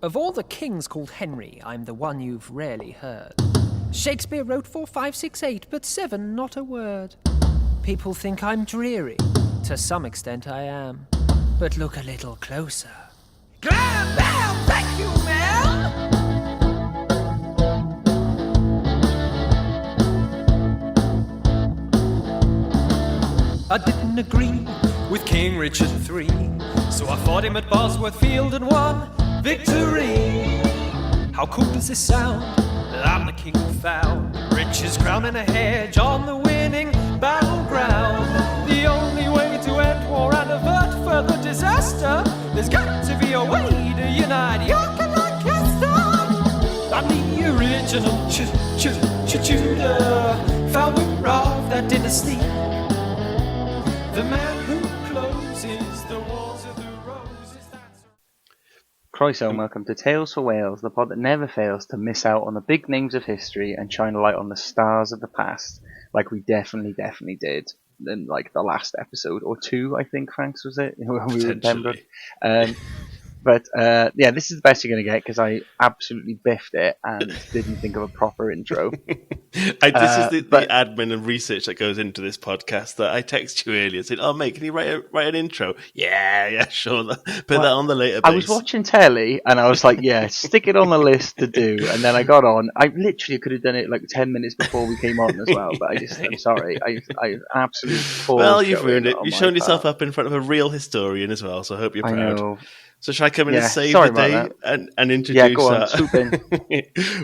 Of all the kings called Henry, I'm the one you've rarely heard. Shakespeare wrote 4, 5, 6, 8, but 7, not a word. People think I'm dreary. To some extent I am. But look a little closer. Glam, bam, thank you, ma'am! I didn't agree with King Richard III, so I fought him at Bosworth Field and won victory. How cool does this sound? I'm the king who found Rich's crown in a hedge on the winning battleground. The only way to end war and avert further disaster, there's got to be a way to unite York and Lancaster. I'm the original Tudor, founder of that dynasty, the man who closes the walls of the roses. Croeso and welcome to Tales for Wales, the pod that never fails to miss out on the big names of history and shine a light on the stars of the past, like we definitely did in like the last episode or two, I think, Franks, was it? When we were in Pembroke. But this is the best you're going to get because I absolutely biffed it and didn't think of a proper intro. This is the admin and research that goes into this podcast. That I text you earlier, said, "Oh, mate, can you write an intro?" Yeah, sure. Put that on the later. I was watching telly and I was like, "Yeah, stick it on the list to do." And then I got on. I literally could have done it like 10 minutes before we came on as well. But I'm sorry. I absolutely. Well, you've ruined it. You've shown yourself up in front of a real historian as well. So I hope you're proud. I know. So shall I come in and save the day and introduce? Yeah, go on, swoop in.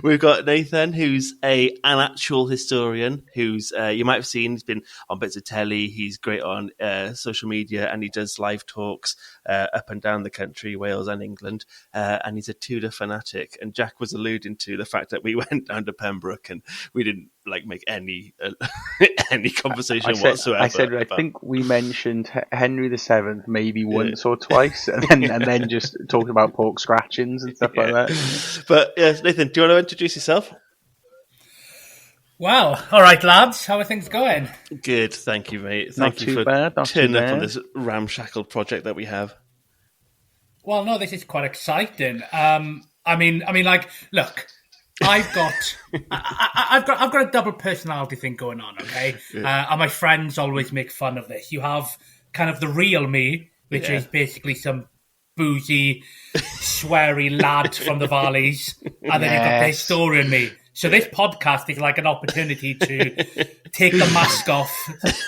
We've got Nathan, who's an actual historian, who's you might have seen. He's been on bits of telly. He's great on social media, and he does live talks up and down the country, Wales and England. And he's a Tudor fanatic. And Jack was alluding to the fact that we went down to Pembroke and we didn't make any conversation whatsoever. I said I think we mentioned Henry VII maybe once or twice, and then just talked about pork scratchings and stuff like that. But yes, Nathan, do you want to introduce yourself? Well, all right, lads. How are things going? Good, thank you, mate. Thank you for turning up on this ramshackle project that we have. Well, no, this is quite exciting. I mean, look. I've got a double personality thing going on, okay? And my friends always make fun of this. You have kind of the real me, which is basically some boozy, sweary lad from the valleys, and then you've got the historian me. So this podcast is like an opportunity to take the mask off,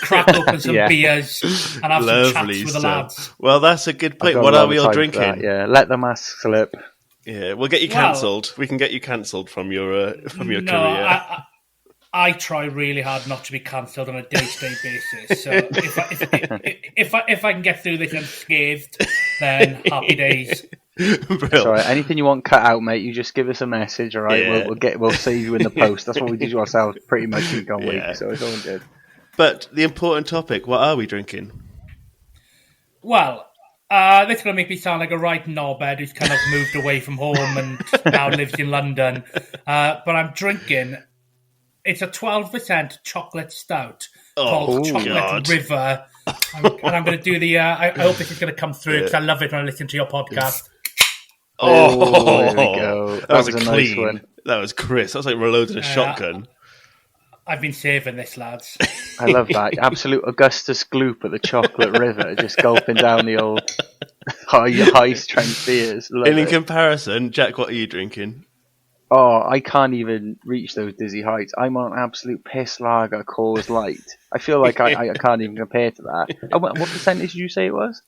crack open some beers, and have some chats with the lads. Well, that's a good point. What are we all drinking? Let the mask slip. Yeah, we'll get you cancelled. We can get you cancelled from your career. I try really hard not to be cancelled on a day-to-day basis. So if I can get through this unscathed, then happy days. Sorry, anything you want cut out, mate, you just give us a message, all right? Yeah. We'll save you in the post. That's what we do to ourselves pretty much week on week, so it's all good. But the important topic, what are we drinking? Well, this is going to make me sound like a right knobhead who's kind of moved away from home and now lives in London. But I'm drinking, it's a 12% chocolate stout called Chocolate River. And I'm going to do the, I hope this is going to come through because I love it when I listen to your podcast. Oh, there we go. That was a clean. Nice one. That was crisp. That was like reloading a shotgun. I've been saving this, lads. I love that. Absolute Augustus Gloop at the Chocolate River, just gulping down the old high strength beers. In comparison, Jack, what are you drinking? Oh, I can't even reach those dizzy heights. I'm on absolute piss lager Coors Light. I feel like I can't even compare to that. What percentage did you say it was?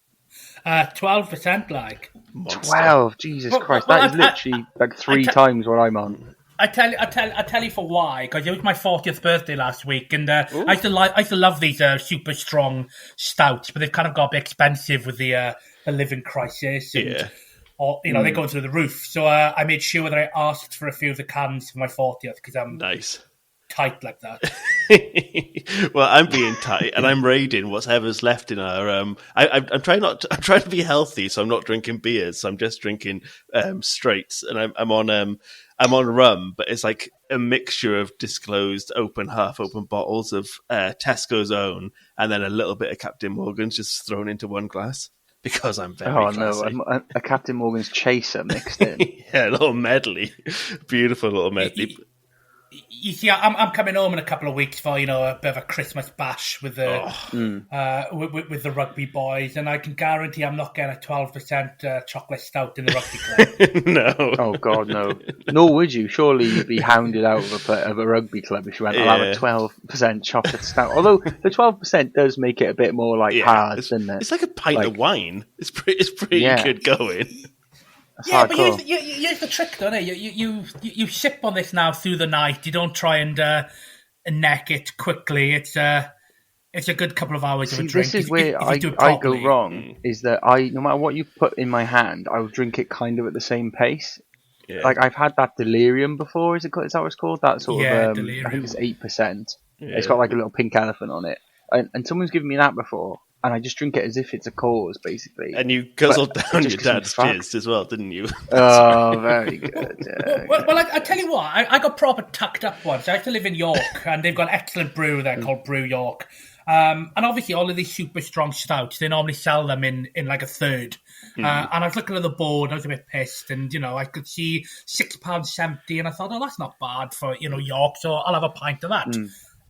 12%, like. Monster. 12, Jesus Christ. That is literally like three times what I'm on. I tell you for why, because it was my 40th birthday last week, and I used to love these super strong stouts, but they've kind of got a bit expensive with the living crisis, and they're going through the roof. So I made sure that I asked for a few of the cans for my 40th because I'm tight like that. Well, I'm being tight, and I'm raiding whatever's left in our. I'm trying to be healthy, so I'm not drinking beers. So I'm just drinking straights, and I'm on rum, but it's like a mixture of disclosed half open bottles of Tesco's Own, and then a little bit of Captain Morgan's just thrown into one glass. because I'm very Oh classy. no, a Captain Morgan's chaser mixed in. Yeah, a little medley. Beautiful little medley. You see, I'm coming home in a couple of weeks for a bit of a Christmas bash with the with the rugby boys, and I can guarantee I'm not getting a 12% chocolate stout in the rugby club. No. Oh God, no. Nor would you. Surely you'd be hounded out of a rugby club if you went, I'll have a 12% chocolate stout. Although the 12% does make it a bit more hard, doesn't it? It's like a pint of wine. It's pretty good going. But here's the trick, don't it? You sip on this now through the night. You don't try and neck it quickly. It's a good couple of hours of a drink. This is where I go wrong. Is that no matter what you put in my hand, I will drink it kind of at the same pace. Yeah. Like I've had that delirium before. Is that what it's called? That sort of. Delirium. I think it's 8%. Yeah. It's got like a little pink elephant on it, and someone's given me that before. And I just drink it as if it's a cause, basically. And you guzzled down your dad's jizz as well, didn't you? Oh, very good. Yeah, well, I tell you what, I got proper tucked up once. I used to live in York, and they've got an excellent brew there called Brew York. And obviously, all of these super strong stouts, they normally sell them in like a third. And I was looking at the board, I was a bit pissed, and I could see £6.70, and I thought, oh, that's not bad for York, so I'll have a pint of that.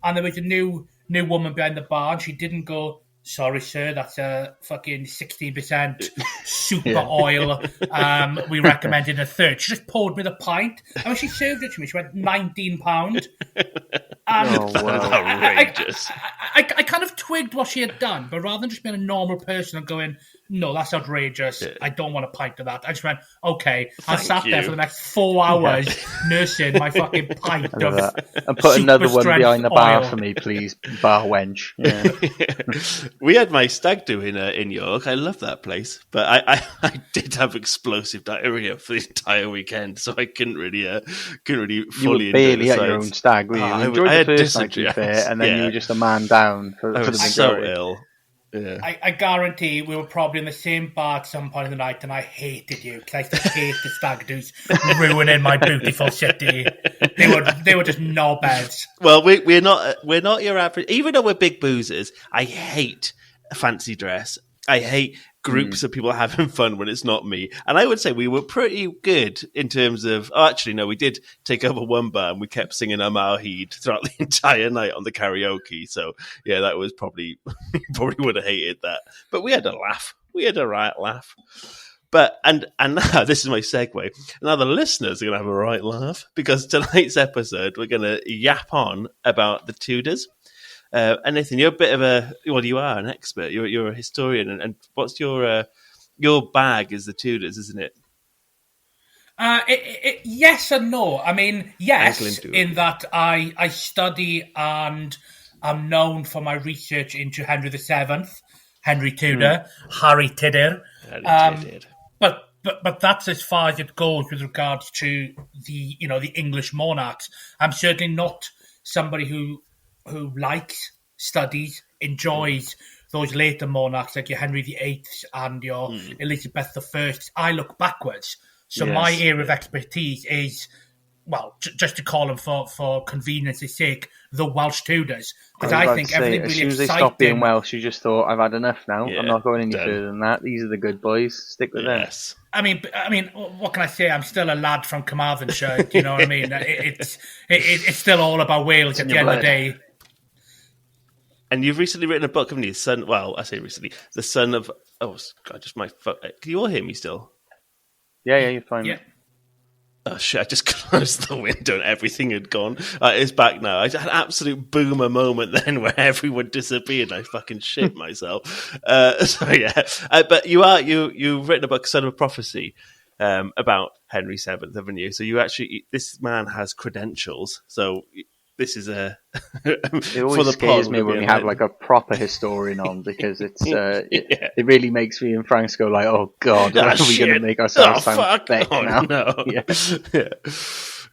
And there was a new woman behind the bar, and she didn't go, sorry, sir, that's a fucking 16% super oil. We recommended a third. She just poured me the pint. And when she served it to me, she went £19. That's outrageous. I kind of twigged what she had done, but rather than just being a normal person and going, no, that's outrageous, I don't want a pint of that, I just went, okay, I sat there for the next 4 hours nursing my fucking pint of and put another one behind the bar oil. for me, please, bar wench. Yeah. We had my stag do in York. I love that place, but I did have explosive diarrhea for the entire weekend, so I couldn't really fully you were barely enjoy at the your own sights. stag, were you? I enjoyed had the first night, dysentery. to be fair, and then you were just a man down for the was so majority. ill. Yeah. I guarantee we were probably in the same bar at some point in the night, and I hated you because I used to hate the stag do's ruining my beautiful city. They were just knobheads. Well, we're not your average. Even though we're big boozers, I hate fancy dress. I hate groups of people having fun when it's not me. And I would say we were pretty good in terms of... Oh, actually, no, we did take over one bar and we kept singing Amar Heed throughout the entire night on the karaoke. So, yeah, that was probably would have hated that. But we had a laugh. We had a right laugh. But, and now, this is my segue. Now the listeners are going to have a right laugh because tonight's episode, we're going to yap on about the Tudors. And Nathen, you're a bit of you are an expert. You're a historian, and what's your bag is the Tudors, isn't it? Yes and no. I mean, yes, in that I study and I'm known for my research into Henry VII, Henry Tudor, Harri Tudor. But that's as far as it goes with regards to the English monarchs. I'm certainly not somebody who likes, studies, enjoys those later monarchs like your Henry VIII and your Elizabeth I. I look backwards. So my area of expertise is, well, just to call them for convenience's sake, the Welsh Tudors. Because I think everything really exciting... As soon as they stopped being Welsh, you just thought, I've had enough now. Yeah, I'm not going any further than that. These are the good boys. Stick with them. I mean, what can I say? I'm still a lad from Carmarthenshire. Do you know what I mean? It's still all about Wales at the end of the day. And you've recently written a book, haven't you? I say recently. The son of... Oh, God, just my... Can you all hear me still? Yeah, you're fine. Yeah. Oh, shit, I just closed the window and everything had gone. It's back now. I had an absolute boomer moment then where everyone disappeared and I fucking shit myself. But you've written a book, Son of Prophecy, about Henry VII, haven't you? So this man has credentials. So... This is it always scares me when we have like a proper historian on because it really makes me and Frank go like, oh God, are we going to make ourselves sound thick now? No.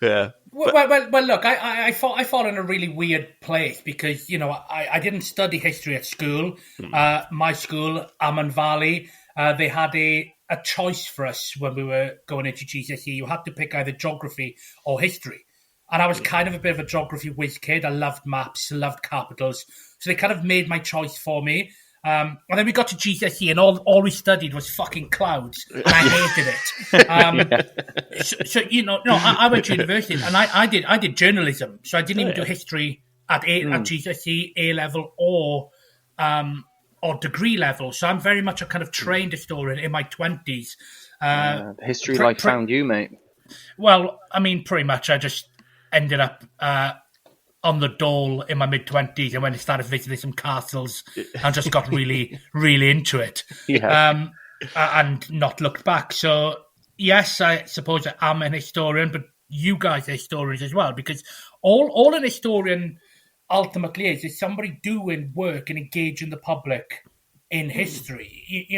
Yeah. Well, look, I fall in a really weird place because I didn't study history at school. My school, Amman Valley, they had a choice for us when we were going into GCSE. You had to pick either geography or history. And I was kind of a bit of a geography whiz kid. I loved maps, loved capitals. So they kind of made my choice for me. And then we got to GCSE, and all we studied was fucking clouds, and I hated it. So I went to university, and I did journalism, so I didn't even do history at GCSE, A level, or degree level. So I'm very much a kind of trained historian in my 20s. History life found you, mate. Well, I mean, pretty much. I just ended up on the dole in my mid-20s, and when I started visiting some castles, and just got really, really into it, and not looked back. So, yes, I suppose I am an historian, but you guys are historians as well, because all an historian ultimately is somebody doing work and engaging the public in history.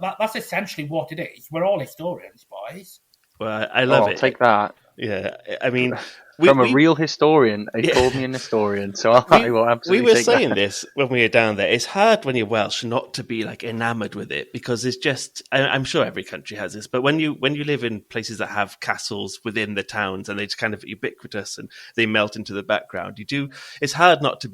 That's essentially what it is. We're all historians, boys. Well, I love it. I'll take that. Yeah, I mean, from a real historian, they called me an historian, so I will absolutely. We were take saying that. this when we were down there. It's hard when you're Welsh not to be like enamored with it, because it's just. I'm sure every country has this, but when you live in places that have castles within the towns and they're just kind of ubiquitous and they melt into the background, it's hard not to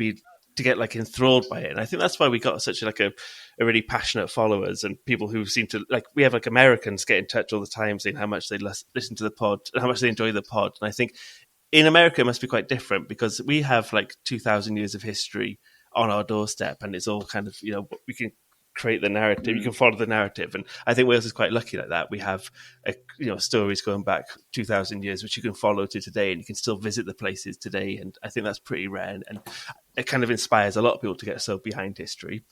get like enthralled by it. And I think that's why we got such a really passionate followers and people who seem to we have Americans get in touch all the time saying how much they listen to the pod and how much they enjoy the pod. And I think in America it must be quite different, because we have 2,000 years of history on our doorstep, and it's all kind of, we can create the narrative, you can follow the narrative. And I think Wales is quite lucky like that. We have stories going back 2,000 years which you can follow to today, and you can still visit the places today. And I think that's pretty rare, and it kind of inspires a lot of people to get so behind history.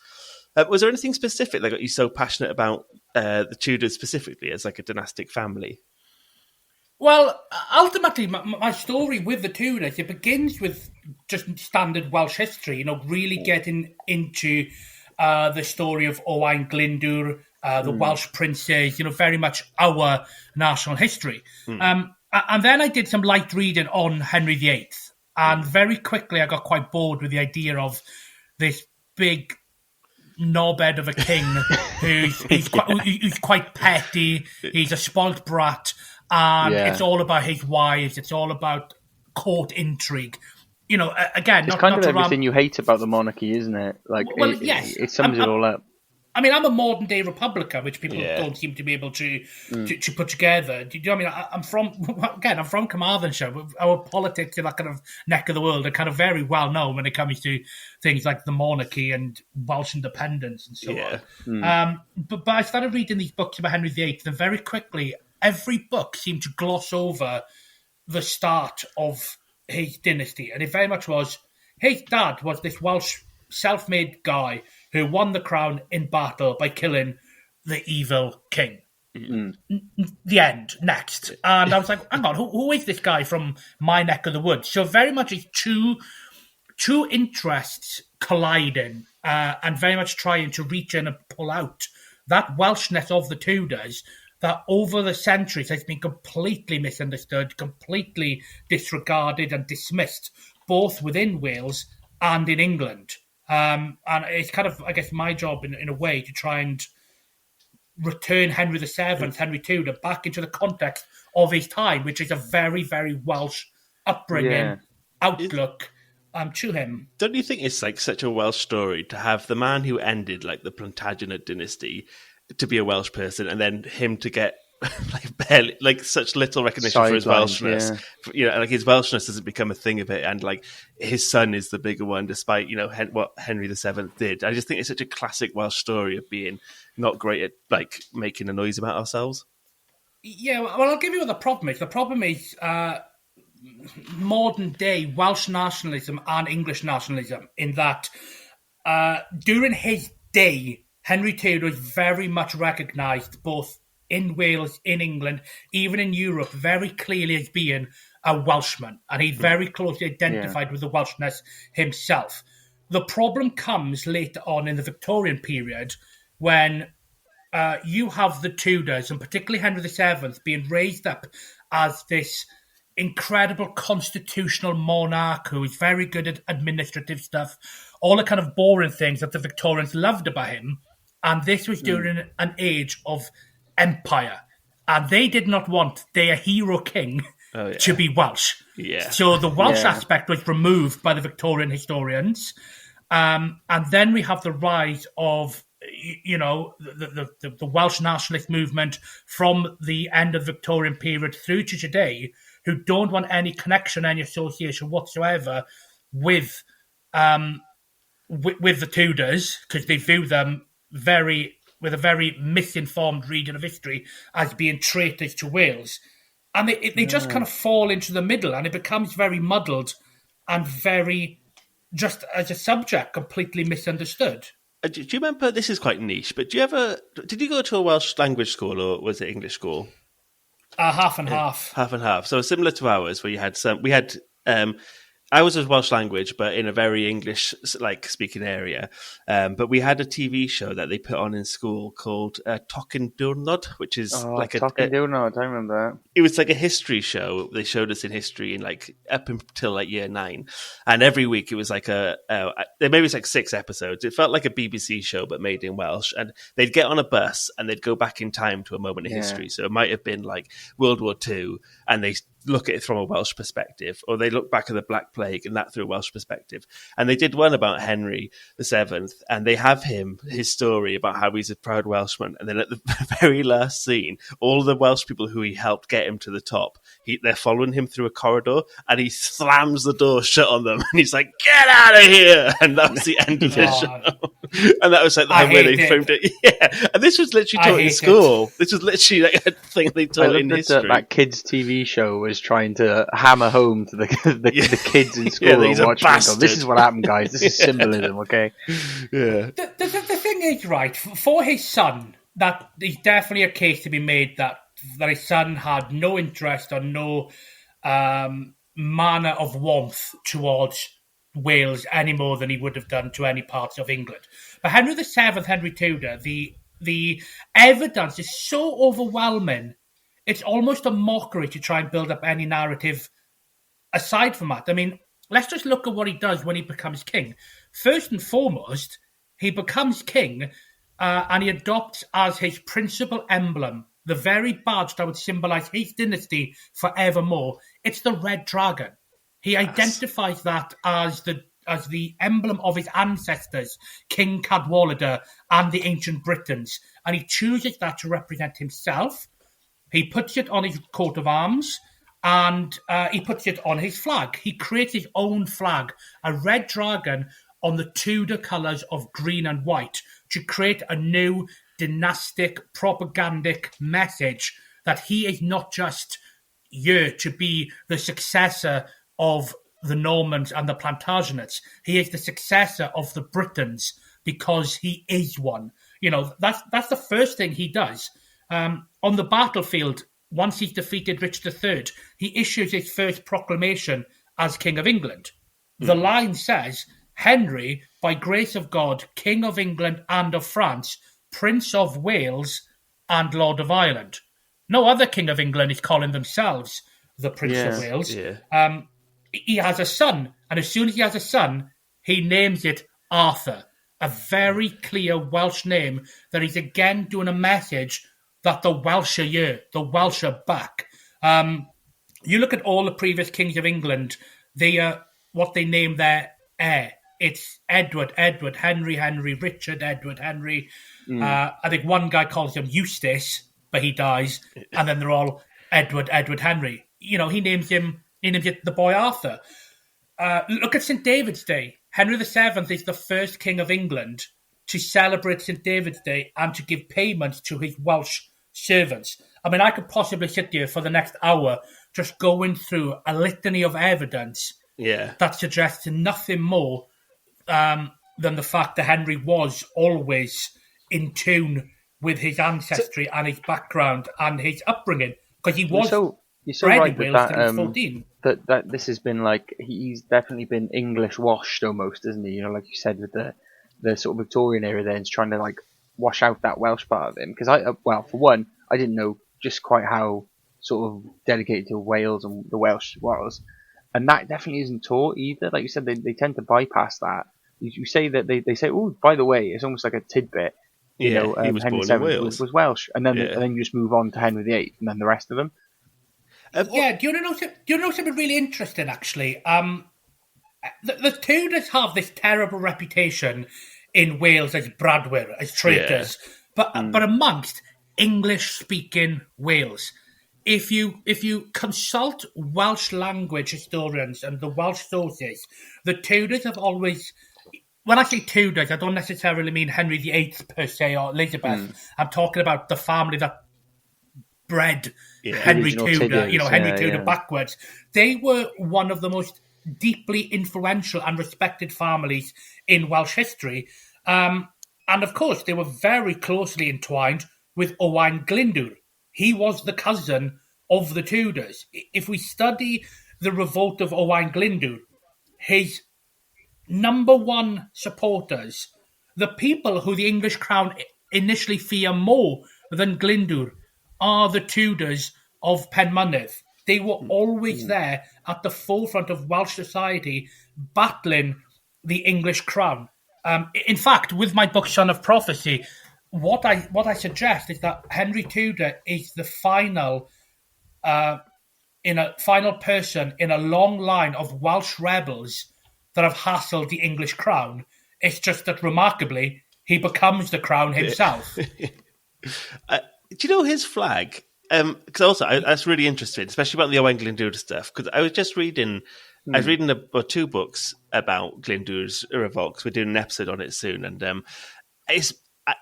Was there anything specific that got you so passionate about the Tudors specifically as a dynastic family? Well, ultimately, my story with the Tudors, it begins with just standard Welsh history, really getting into the story of Owain Glyndwr, the Welsh princes, very much our national history. And then I did some light reading on Henry VIII, and very quickly I got quite bored with the idea of this big knobhead of a king who's quite petty, he's a spoilt brat, and it's all about his wives, it's all about court intrigue. Again, it's kind of everything you hate about the monarchy, isn't it? Yes. It sums it all up. I mean, I'm a modern day Republican, which people don't seem to be able to put together. Do you know what I mean? I'm from Carmarthenshire. Our politics in that kind of neck of the world are kind of very well known when it comes to things like the monarchy and Welsh independence and so on. But I started reading these books about Henry VIII, and very quickly, every book seemed to gloss over the start of his dynasty, and it very much was his dad was this Welsh self-made guy who won the crown in battle by killing the evil king. The end. Next. And I was like, hang on, who is this guy from my neck of the woods? So very much it's two interests colliding and very much trying to reach in and pull out that Welshness of the Tudors that over the centuries has been completely misunderstood, completely disregarded and dismissed, both within Wales and in England. And it's kind of, I guess, my job in a way to try and return Henry VII, Henry Tudor, back into the context of his time, which is a very, very Welsh upbringing, outlook to him. Don't you think it's such a Welsh story to have the man who ended the Plantagenet dynasty to be a Welsh person, and then him to get barely such little recognition for his Welshness? His Welshness doesn't become a thing of it, and his son is the bigger one, despite what Henry VII did. I just think it's such a classic Welsh story of being not great at making a noise about ourselves. Yeah, well, I'll give you what the problem is. The problem is modern day Welsh nationalism and English nationalism, in that during his day, Henry Tudor was very much recognised both in Wales, in England, even in Europe, very clearly as being a Welshman. And he very closely identified with the Welshness himself. The problem comes later on in the Victorian period when you have the Tudors, and particularly Henry VII, being raised up as this incredible constitutional monarch who is very good at administrative stuff, all the kind of boring things that the Victorians loved about him. And this was during an age of empire. And they did not want their hero king to be Welsh. Yeah. So the Welsh aspect was removed by the Victorian historians. And then we have the rise of the Welsh nationalist movement from the end of the Victorian period through to today, who don't want any connection, any association whatsoever with with the Tudors, because they view them with a very misinformed reading of history as being traitors to Wales. And they just kind of fall into the middle, and it becomes very muddled and very, just as a subject, completely misunderstood. Do you remember, this is quite niche, but did you go to a Welsh language school or was it English school? Half and half. Half and half. So similar to ours, where I was a Welsh language, but in a very English speaking area. But we had a TV show that they put on in school called Tocyn Diwrnod, which is Tocyn Diwrnod. I remember that. It was like a history show. They showed us in history in up until year 9, and every week it was maybe it's 6 episodes. It felt like a BBC show but made in Welsh, and they'd get on a bus and they'd go back in time to a moment in history. So it might have been World War II, and they look at it from a Welsh perspective, or they look back at the Black Plague and that through a Welsh perspective. And they did one about Henry VII, and they have his story about how he's a proud Welshman. And then at the very last scene, all the Welsh people who he helped get him to the top, they're following him through a corridor, and he slams the door shut on them, and he's like, "Get out of here!" And that was the end of his show. And that was the way they filmed it. Yeah, and this was literally taught in school. This was literally a thing they taught in history. That kids' TV show was trying to hammer home to the kids in school watching. This is what happened, guys. This is symbolism, okay? Yeah. The thing is, right, for his son, that is definitely a case to be made that his son had no interest or no manner of warmth towards Wales any more than he would have done to any parts of England. But Henry VII, Henry Tudor, the evidence is so overwhelming, it's almost a mockery to try and build up any narrative aside from that. I mean, let's just look at what he does when he becomes king. First and foremost, he becomes king and he adopts as his principal emblem the very badge that would symbolise his dynasty forevermore. It's the red dragon. He identifies that as the emblem of his ancestors, King Cadwallader and the ancient Britons. And he chooses that to represent himself. He puts it on his coat of arms, and he puts it on his flag. He creates his own flag, a red dragon on the Tudor colours of green and white, to create a new dynastic, propagandic message that he is not just here to be the successor of the Normans and the Plantagenets. He is the successor of the Britons because he is one. That's the first thing he does. On the battlefield, once he's defeated Richard III, he issues his first proclamation as King of England. The line says, "Henry, by grace of God, King of England and of France, Prince of Wales and Lord of Ireland." No other King of England is calling themselves the Prince of Wales. Yeah. He has a son, and as soon as he has a son, he names it Arthur, a very clear Welsh name that he's again doing a message that the Welsh are here, the Welsh are back. You look at all the previous kings of England, they are what they name their heir. It's Edward, Henry, Richard, Edward, Henry. I think one guy calls him Eustace, but he dies, and then they're all Edward, Henry. He names it the boy Arthur. Look at St. David's Day. Henry VII is the first king of England to celebrate St. David's Day and to give payment to his Welsh servants. I mean, I could possibly sit here for the next hour just going through a litany of evidence that suggests nothing more than the fact that Henry was always in tune with his ancestry and his background and his upbringing, because he was you're so bred right in Wales till he was 14. That this has been he's definitely been English washed almost, isn't he? Like you said, with the sort of Victorian era, then it's trying to wash out that Welsh part of him. Because for one, I didn't know just quite how sort of dedicated to Wales and the Welsh was, and that definitely isn't taught either. Like you said, they tend to bypass that. You say that they say, oh, by the way, it's almost like a tidbit. He was Henry born in VII Wales. was Welsh, and then you just move on to Henry VIII, and then the rest of them. Do you know something really interesting? Actually, the Tudors have this terrible reputation in Wales as bradwyr, as traitors, but amongst English-speaking Wales. If you consult Welsh language historians and the Welsh sources, the Tudors have always... When I say Tudors, I don't necessarily mean Henry VIII per se or Elizabeth. I'm talking about the family that bred Henry Original Tudor, Tudors, Henry Tudor backwards. They were one of the most deeply influential and respected families in Welsh history. And of course, they were very closely entwined with Owain Glyndwr. He was the cousin of the Tudors. If we study the revolt of Owain Glyndwr, his number one supporters, the people who the English crown initially fear more than Glyndwr, are the Tudors of Penmynydd. They were always there at the forefront of Welsh society, battling the English crown. In fact, with my book Son of Prophecy, what I suggest is that Henry Tudor is the final person in a long line of Welsh rebels that have hassled the English crown. It's just that, remarkably, he becomes the crown himself. Do you know his flag? Because also, that's really interesting, especially about the Owain Glyndwr stuff. Because I was just reading, I was reading two books about Glyndwr's revolt. 'Cause we're doing an episode on it soon, and it's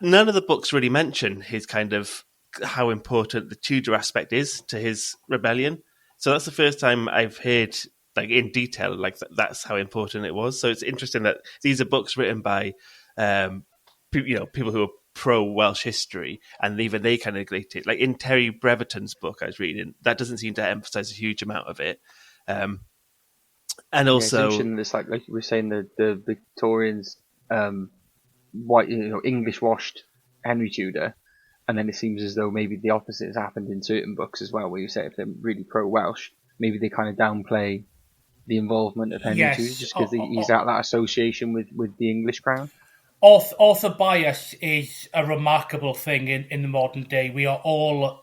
none of the books really mention his kind of how important the Tudor aspect is to his rebellion. So that's the first time I've heard, like, in detail, like that's how important it was. So it's interesting that these are books written by people who are pro Welsh history, and even they kind of neglect it. Like in Terry Breverton's book I was reading, that doesn't seem to emphasize a huge amount of it. And also, it's like you were saying, the Victorians, white, English washed Henry Tudor, and then it seems as though maybe the opposite has happened in certain books as well, where you say if they're really pro Welsh, maybe they kind of downplay the involvement of Henry Tudor just because he's at that association with the English crown. Author bias is a remarkable thing in the modern day. We are all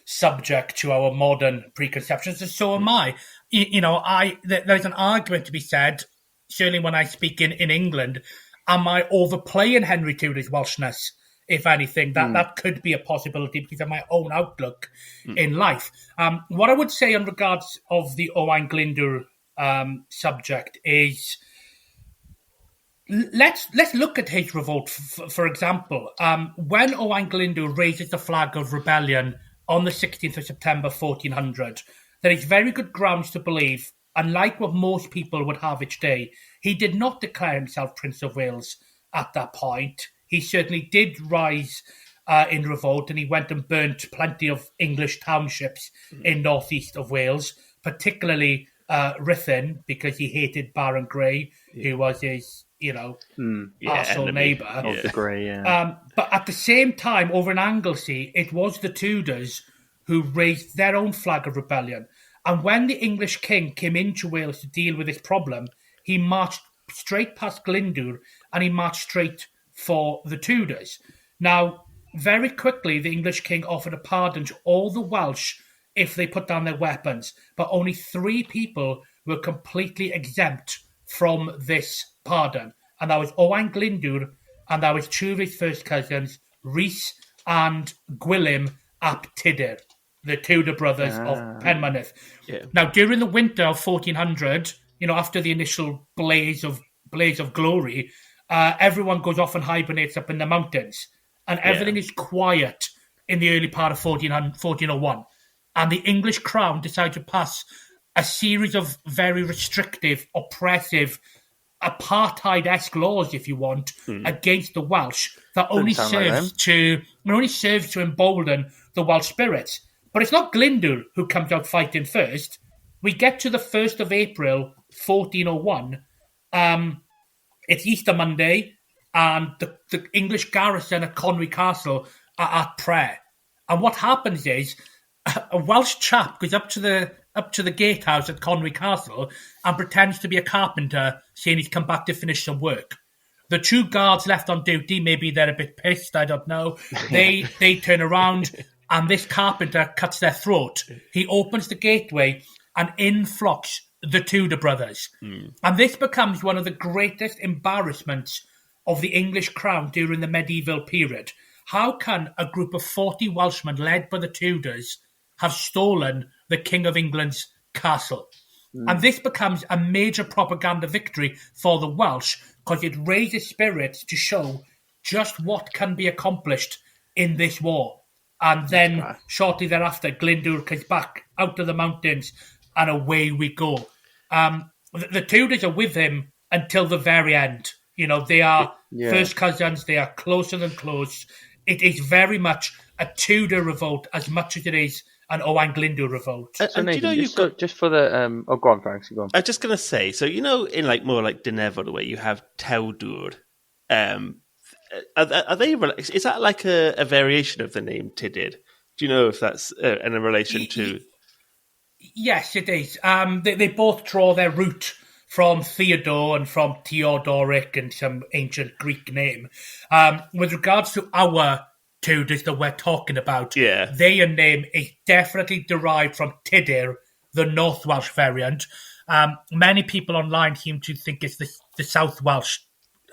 subject to our modern preconceptions, and so am I. There's an argument to be said, certainly when I speak in England, am I overplaying Henry Tudor's Welshness? If anything, that could be a possibility because of my own outlook in life. What I would say in regards of the Owain Glyndwr subject is, let's look at his revolt, for example. When Owain Glyndwr raises the flag of rebellion on the 16th of September 1400, there is very good grounds to believe, unlike what most people would have each day, he did not declare himself Prince of Wales at that point. He certainly did rise in revolt, and he went and burnt plenty of English townships in northeast of Wales, particularly Ruthin, because he hated Baron Grey, who was his, arsehole neighbour. Of the Grey, yeah. But at the same time, over in Anglesey, it was the Tudors who raised their own flag of rebellion. And when the English king came into Wales to deal with this problem, he marched straight past Glyndwr and he marched straight for the Tudors. Now, very quickly, the English king offered a pardon to all the Welsh if they put down their weapons, but only 3 people were completely exempt from this pardon, and that was Owain Glyndwr, and that was 2 of his first cousins, Rhys and Gwilym ap Tudur, the Tudor brothers of Penmynydd. Yeah. Now, during the winter of 1400, after the initial blaze of glory, everyone goes off and hibernates up in the mountains, and everything is quiet in the early part of 1401. And the English crown decided to pass a series of very restrictive, oppressive, apartheid-esque laws, if you want, against the Welsh that only serves to embolden the Welsh spirits. But it's not Glyndwr who comes out fighting first. We get to the 1st of April, 1401. It's Easter Monday, and the English garrison at Conwy Castle are at prayer. And what happens is, a Welsh chap goes up to the gatehouse at Conwy Castle and pretends to be a carpenter, saying he's come back to finish some work. The 2 guards left on duty, maybe they're a bit pissed, I don't know. They turn around, and this carpenter cuts their throat. He opens the gateway, and in flocks the Tudor brothers. And this becomes one of the greatest embarrassments of the English crown during the medieval period. How can a group of 40 Welshmen led by the Tudors have stolen the King of England's castle? And this becomes a major propaganda victory for the Welsh because it raises spirits to show just what can be accomplished in this war. And then shortly thereafter, Glyndŵr comes back out of the mountains and away we go. The Tudors are with him until the very end. You know, they are first cousins. They are closer than close. It is very much a Tudor revolt as much as it is an Owain Glyndŵr revolt. So Nathan, just for the go on, Frank. Go on. I was just going to say, so you know, in like more like Dineddar, where you have Tudur, are they? Is that like a variation of the name Tudur? Do you know if that's in a relation to? Yes, it is. They both draw their root from Theodore and from Theodoric and some ancient Greek name. With regards to our Tudors that we're talking about, their name is definitely derived from Tudur, the North Welsh variant. Many people online seem to think it's the South Welsh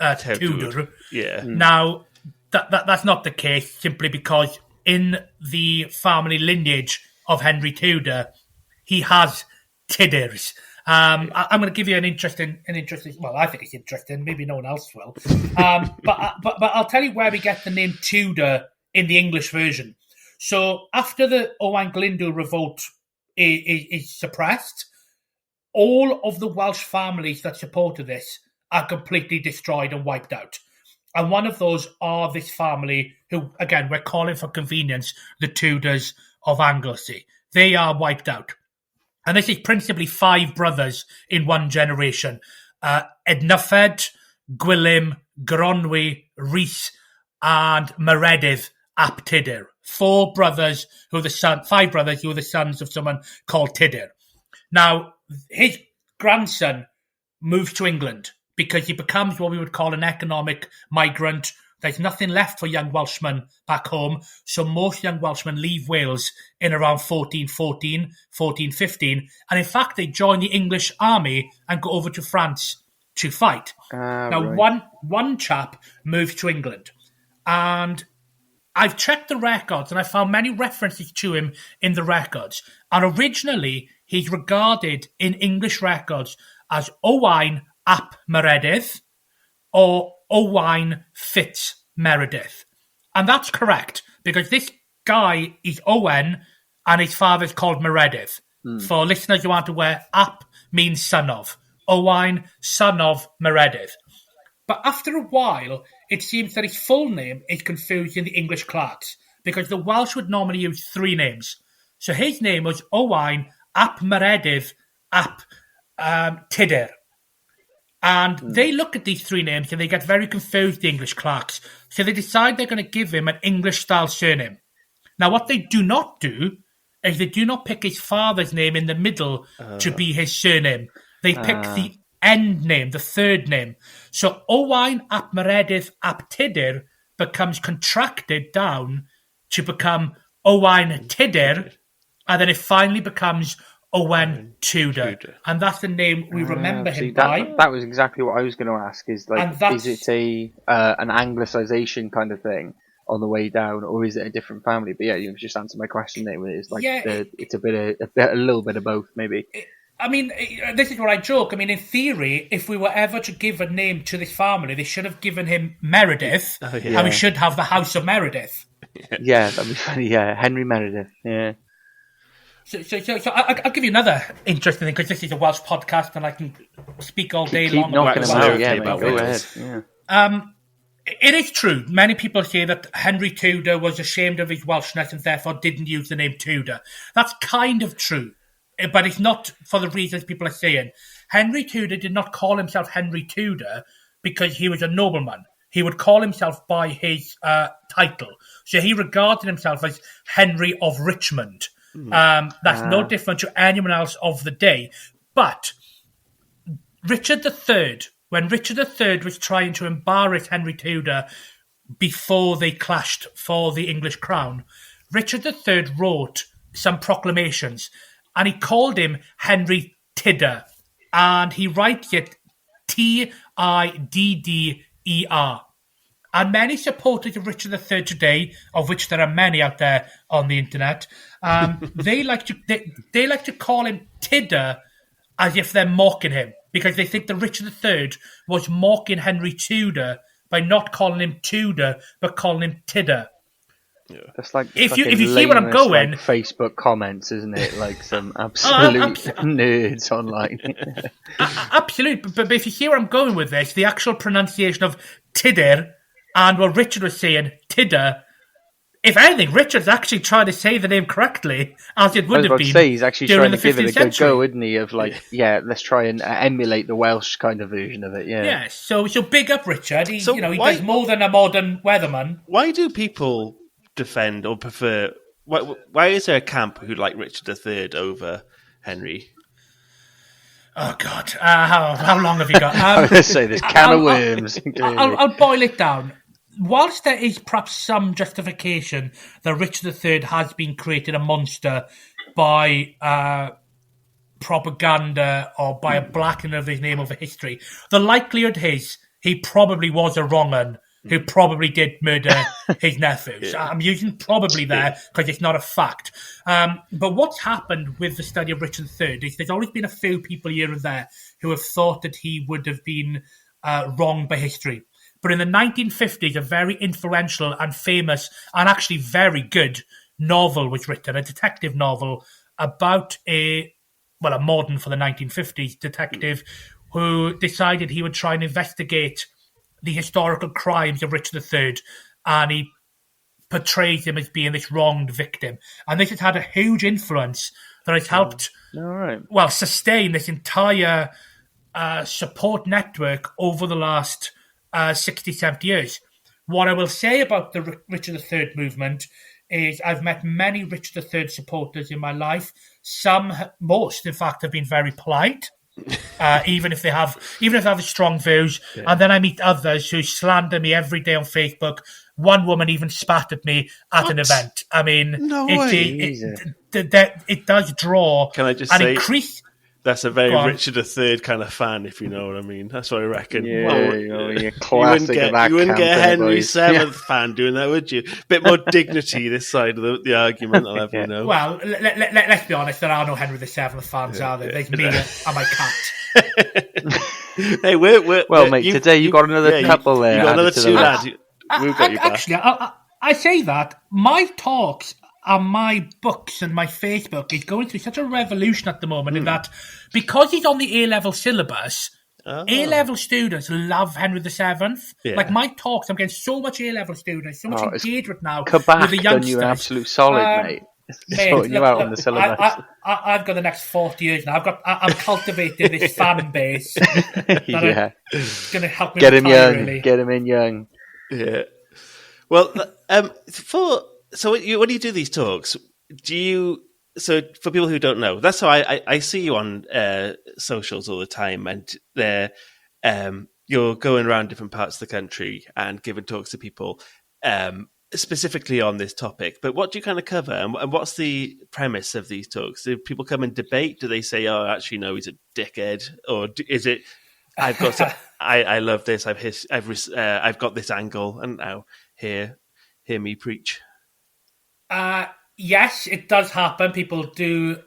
Tudur. Yeah. Now, that's not the case, simply because in the family lineage of Henry Tudor, he has Tudors. I'm going to give you an interesting. Well, I think it's interesting. Maybe no one else will. But I'll tell you where we get the name Tudor in the English version. So after the Owain Glyndŵr revolt is suppressed, all of the Welsh families that supported this are completely destroyed and wiped out. And one of those are this family who, again, we're calling for convenience the Tudors of Anglesey. They are wiped out. And this is principally 5 brothers in one generation. Ednyfed, Gwilym, Gronwy, Rhys, and Meredydd ap Tudur. 5 brothers who are the sons of someone called Tudur. Now, his grandson moves to England because he becomes what we would call an economic migrant. There's nothing left for young Welshmen back home, so most young Welshmen leave Wales in around 1414, 1415, and in fact they join the English army and go over to France to fight. One chap moves to England, and I've checked the records and I found many references to him in the records, and originally he's regarded in English records as Owain ap Meredydd or Owain Fitz Meredith. And that's correct, because this guy is Owen and his father's called Meredith. For listeners who aren't aware, ap means son of. Owain, son of Meredith. But after a while, it seems that his full name is confused in the English clerks, because the Welsh would normally use 3 names. So his name was Owain ap Meredydd ap Tudur. And they look at these 3 names and they get very confused, the English clerks. So they decide they're going to give him an English-style surname. Now, what they do not do is they do not pick his father's name in the middle to be his surname. They pick the end name, the third name. So Owain ap Meredydd ap Tudur becomes contracted down to become Owain Tudur, and then it finally becomes Owen Tudor. And that's the name we remember him by. That was exactly what I was going to ask. Is it an Anglicization kind of thing on the way down, or is it a different family? But yeah, you just answered my question there. It's like it's a little bit of both, maybe. I mean, this is where I joke. I mean, in theory, if we were ever to give a name to this family, they should have given him Meredith, and we should have the House of Meredith. Yeah, that'd be funny. Yeah, Henry Meredith. Yeah. So I'll give you another interesting thing, because this is a Welsh podcast and I can speak all day long about Welsh. Go ahead. Yeah. It is true. Many people say that Henry Tudor was ashamed of his Welshness and therefore didn't use the name Tudor. That's kind of true, but it's not for the reasons people are saying. Henry Tudor did not call himself Henry Tudor because he was a nobleman. He would call himself by his title. So he regarded himself as Henry of Richmond. That's no different to anyone else of the day. But Richard III, when Richard III was trying to embarrass Henry Tudor before they clashed for the English crown, Richard III wrote some proclamations, and he called him Henry Tudor, and he writes it Tidder. and many supporters of Richard III today, of which there are many out there on the internet, they like to call him Tudor as if they're mocking him, because they think that Richard III was mocking Henry Tudor by not calling him Tudor but calling him Tudor. That's like If you fucking see where I'm lamest, going- like, Facebook comments, isn't it? Like some absolute nerds online. Absolutely, but if you see where I'm going with this, the actual pronunciation of Tudor and what Richard was saying, Tudor, if anything, Richard's actually trying to say the name correctly, as it I would was have about to been say, he's actually during trying the to give it 15th a good century. go, isn't he? Of like, let's try and emulate the Welsh kind of version of it. Yeah. Yeah, so big up Richard. He, So he why- does more than a modern weatherman. Why do people defend or prefer? Why is there a camp who like Richard III over Henry? Oh God, how long have you got? I was going to say this can of worms. I'll boil it down. Whilst there is perhaps some justification that Richard III has been created a monster by propaganda or by a blackening of his name over history, the likelihood is he probably was a wrong un who probably did murder his nephews. I'm using probably there because it's not a fact. But what's happened with the study of Richard III is there's always been a few people here and there who have thought that he would have been wronged by history. But in the 1950s, a very influential and famous and actually very good novel was written, a detective novel about a modern for the 1950s detective who decided he would try and investigate the historical crimes of Richard III, and he portrays him as being this wronged victim. And this has had a huge influence that has helped sustain this entire support network over the last 60, 70 years. What I will say about the Richard III movement is I've met many Richard III supporters in my life. Most, in fact, have been very polite. Even if they have strong views, and then I meet others who slander me every day on Facebook. One woman even spat at me at an event. I mean, it does draw. Can I just an say, increase. That's a very Richard III kind of fan, if you know what I mean. That's what I reckon. Yeah, classic of that you wouldn't get a camp, Henry boys. VII fan doing that, would you? Bit more dignity this side of the argument, I'll have you know. Well, let's be honest, there are no Henry VII fans, are there? There's me and my cat. Hey, we're mate, today you got another couple there. You got another two lads. We've got you back. Actually, I say that my talks and my books and my Facebook is going through such a revolution at the moment in that because he's on the A-level syllabus, A-level students love Henry VII. Yeah. Like my talks, I'm getting so much A-level students, so much engagement now Quebec with the youngsters. done you an absolute solid, mate. Sorting you out on the syllabus. I've got the next 40 years now. I'm cultivating this fan base. That going to help me. Get him young. Really. Get him in young. Yeah. Well, So when you do these talks, so for people who don't know, that's how I see you on socials all the time, and you're going around different parts of the country and giving talks to people specifically on this topic. But what do you kind of cover, and what's the premise of these talks? Do people come and debate? Do they say, "Oh, actually, no, he's a dickhead," or is it? I've got, I love this. I've got this angle, and now hear me preach. Yes, it does happen. People do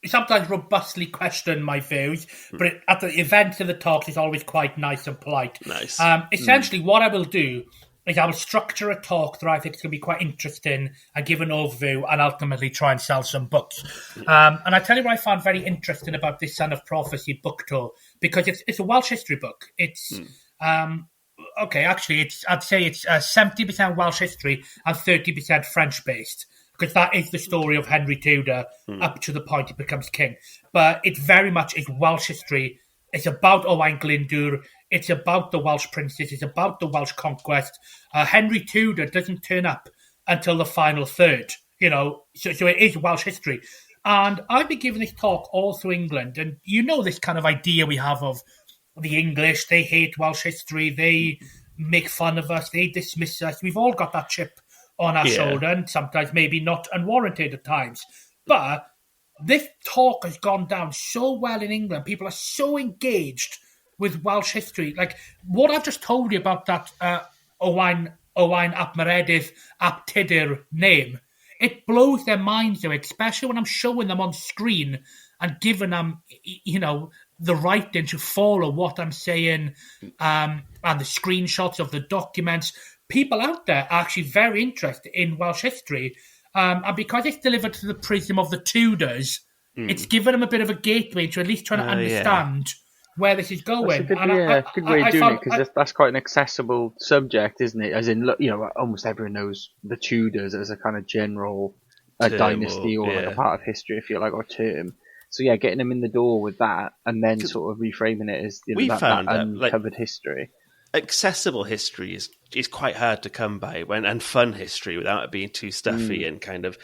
sometimes robustly question my views, but at the events of the talks, it's always quite nice and polite. Nice. Essentially, what I will do is I will structure a talk that I think is going to be quite interesting and give an overview and ultimately try and sell some books. And I tell you what I found very interesting about this Son of Prophecy book tour, because it's a Welsh history book. It's I'd say it's 70% Welsh history and 30% French based, because that is the story of Henry Tudor up to the point he becomes king. But it very much is Welsh history. It's about Owain Glyndwr. It's about the Welsh princes. It's about the Welsh conquest. Henry Tudor doesn't turn up until the final third, so it is Welsh history. And I've been giving this talk all through England, and this kind of idea we have of the English. They hate Welsh history. They make fun of us. They dismiss us. We've all got that chip on our shoulder, and sometimes maybe not unwarranted at times. But this talk has gone down so well in England. People are so engaged with Welsh history. Like what I've just told you about that Owain ap Meredydd ap Tudur name, it blows their minds away, especially when I'm showing them on screen and giving them, the writing to follow what I'm saying, and the screenshots of the documents. People out there are actually very interested in Welsh history, and because it's delivered through the prism of the Tudors, it's given them a bit of a gateway to at least trying to understand where this is going. That's a good way of doing it, because that's quite an accessible subject, isn't it? As in, almost everyone knows the Tudors as a kind of general dynasty or like a part of history, if you like, or term. So yeah, getting them in the door with that, and then sort of reframing it as that uncovered history. Accessible history is quite hard to come by, and fun history without it being too stuffy and kind of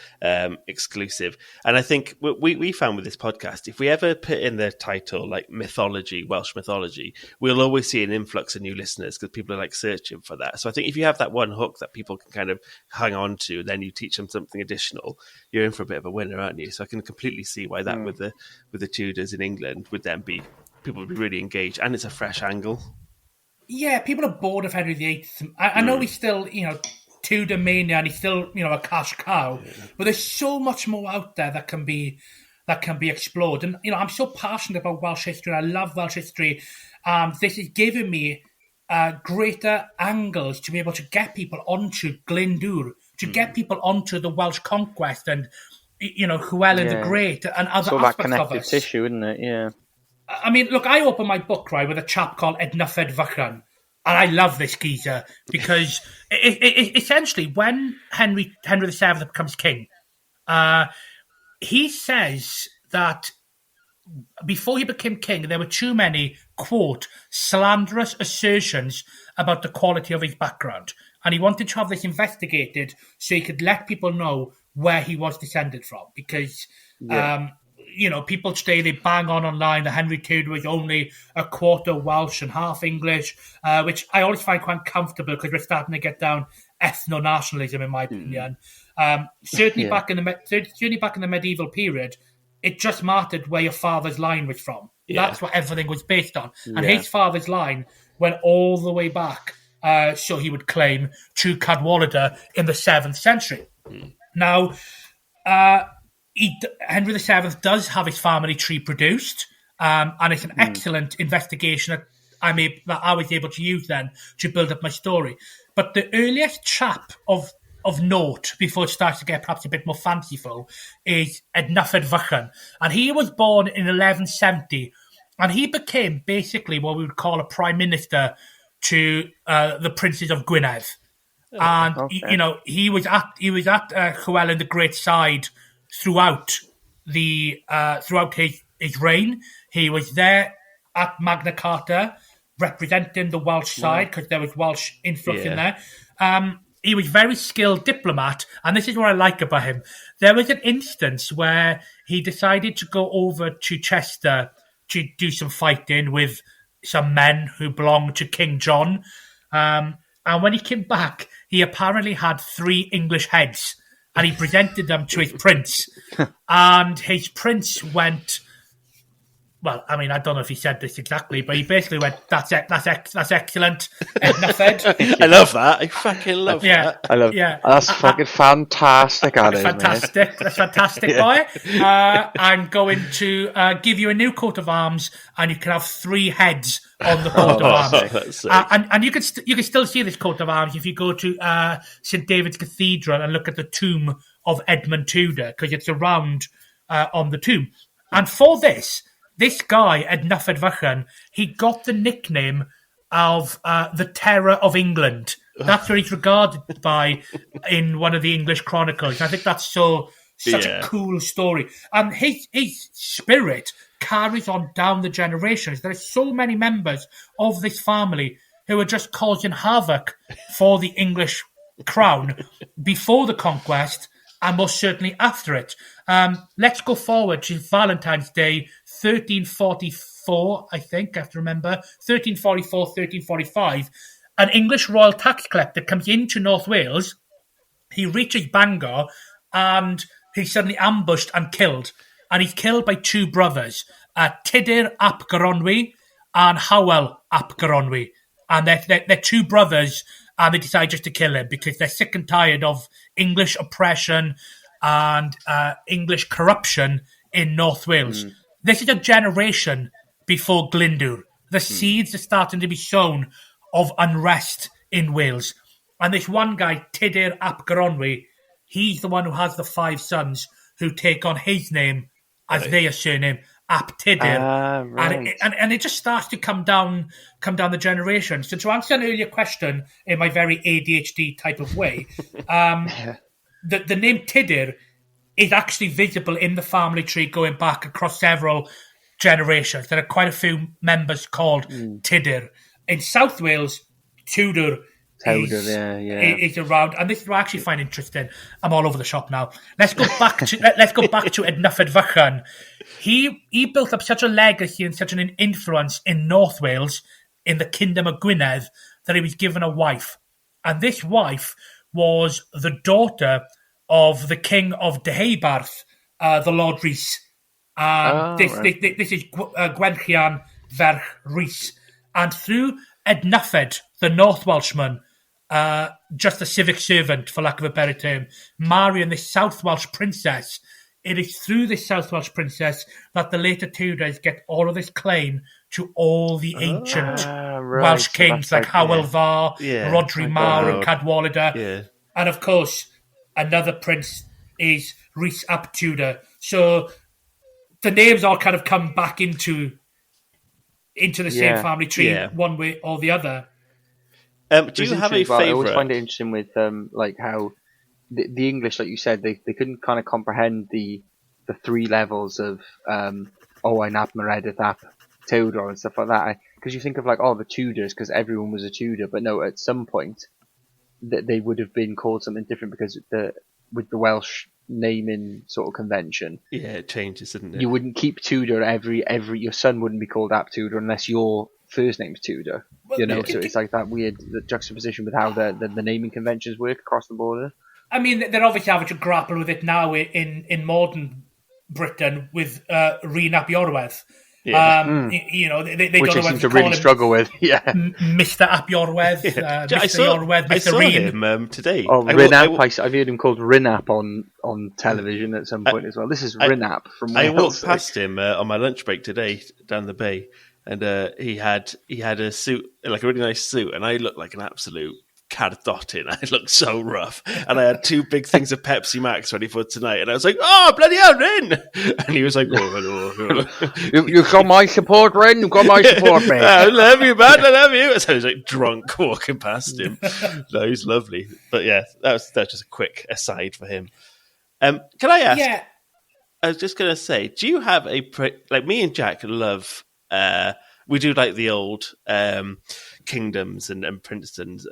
exclusive. And I think we found with this podcast, if we ever put in the title like mythology, Welsh mythology, we'll always see an influx of new listeners because people are like searching for that. So I think if you have that one hook that people can kind of hang on to, then you teach them something additional, you're in for a bit of a winner, aren't you? So I can completely see why that with the Tudors in England would then be, people would be really engaged, and it's a fresh angle. Yeah, people are bored of Henry VIII. I know he's still, Tudor mania, and he's still, a cash cow. But there's so much more out there that can be explored. And I'm so passionate about Welsh history. And I love Welsh history. This is giving me greater angles to be able to get people onto Glyndŵr, to get people onto the Welsh conquest, and Llywelyn the Great, and other sort of aspects that connective of us. tissue, isn't it? Yeah. I mean, look, I opened my book, right, with a chap called Ednafed Vychan, and I love this geezer because essentially when Henry VII becomes king, he says that before he became king, there were too many, quote, slanderous assertions about the quality of his background, and he wanted to have this investigated so he could let people know where he was descended from, because... people today, they bang on online that Henry Tudor was only a quarter Welsh and half English, which I always find quite comfortable because we're starting to get down ethno-nationalism, in my opinion. Certainly back in the medieval period, it just mattered where your father's line was from. Yeah. That's what everything was based on. And his father's line went all the way back, so he would claim, to Cadwallader in the 7th century. Now... Henry VII does have his family tree produced, and it's an excellent investigation that I was able to use then to build up my story. But the earliest chap of note, before it starts to get perhaps a bit more fanciful, is Ednafed Vychan. And he was born in 1170, and he became basically what we would call a prime minister to the princes of Gwynedd. He was at Llywelyn the Great's side throughout his reign. He was there at Magna Carta representing the Welsh side because there was Welsh influx in there. He was very skilled diplomat, and this is what I like about him. There was an instance where he decided to go over to Chester to do some fighting with some men who belonged to King John. And when he came back, he apparently had 3 English heads, and he presented them to his prince. And his prince went, well, I mean, I don't know if he said this exactly, but he basically went, that's excellent. Ednafed. I love that. I fucking love that. I love that's fucking fantastic. That's fantastic. That's fantastic, boy. I'm going to give you a new coat of arms, and you can have 3 heads on the coat of arms. And you can still see this coat of arms if you go to St David's Cathedral and look at the tomb of Edmund Tudor, because it's around on the tomb. And for this guy, Ednafed Vychan, he got the nickname of the Terror of England. That's what he's regarded by in one of the English chronicles. I think that's such a cool story. And his spirit carries on down the generations. There are so many members of this family who are just causing havoc for the English crown before the conquest, and most certainly after it. Let's go forward to Valentine's Day, 1344, I think, I have to remember. 1344, 1345. An English royal tax collector comes into North Wales. He reaches Bangor, and he's suddenly ambushed and killed. And he's killed by 2 brothers, Tudur ap Gronwy and Hywel ap Gronwy. And they're two brothers, and they decide just to kill him because they're sick and tired of English oppression and English corruption in North Wales. This is a generation before Glyndŵr. The seeds are starting to be sown of unrest in Wales. And this one guy, Tudur ap Gronwy, he's the one who has the 5 sons who take on his name as their surname, ap Tudur. Right. And it just starts to come down the generations. So to answer an earlier question in my very ADHD type of way, the name Tudur is actually visible in the family tree going back across several generations. There are quite a few members called Tudur. In South Wales, Tudor is around, and this is what I actually find interesting. I'm all over the shop now. Let's go back to Ednuffed Vychan. He built up such a legacy and such an influence in North Wales, in the Kingdom of Gwynedd, that he was given a wife, and this wife was the daughter of the King of Deheubarth, the Lord Rhys. This is Gwenllian ferch Rhys, and through Ednuffed, the North Welshman, just a civic servant, for lack of a better term, marrying this South Welsh princess. It is through this South Welsh princess that the later Tudors get all of this claim to all the ancient Welsh kings like Hywel Dda, Rhodri Mawr and Cadwaladr. Yeah. And of course, another prince is Rhys ap Tudor. So the names all kind of come back into the same family tree, one way or the other. Do you have a favourite? I always find it interesting with like how the English, like you said, they couldn't kind of comprehend the 3 levels of ein ap Meredydd ap Tudur and stuff like that. Because you think of like the Tudors, because everyone was a Tudor, but no, at some point they would have been called something different because with the Welsh naming sort of convention. Yeah, it changes, doesn't it? You wouldn't keep Tudor every your son wouldn't be called ap Tudor unless your first name's Tudor. So it's like that weird juxtaposition with how the naming conventions work across the border. I mean, they're obviously having to grapple with it now in modern Britain with Rhyn ap Iorwerth. Yeah. They which don't know they whether seem to really struggle with. Yeah, Mr. ap Iorwerth, Mr. Iorwerth, Mr. I saw Rhyn. him today. Oh, Rhinap. I've heard him called Rhinap on television at some point as well. This is Rhinap from Wales. I walked past him on my lunch break today down the bay, and he had a suit, like a really nice suit, and I looked like an absolute Cardotin. I looked so rough, and I had 2 big things of Pepsi Max ready for tonight, and I was like, "Oh, bloody hell, Rin!" And he was like, You got my support, Rin. You got my support, mate. I love you, man. I love you. So I was like drunk walking past him. No, he's lovely. But yeah, that's just a quick aside for him. Can I ask? Yeah. I was just gonna say, do you have like me and Jack love? We do like the old kingdoms and princedoms,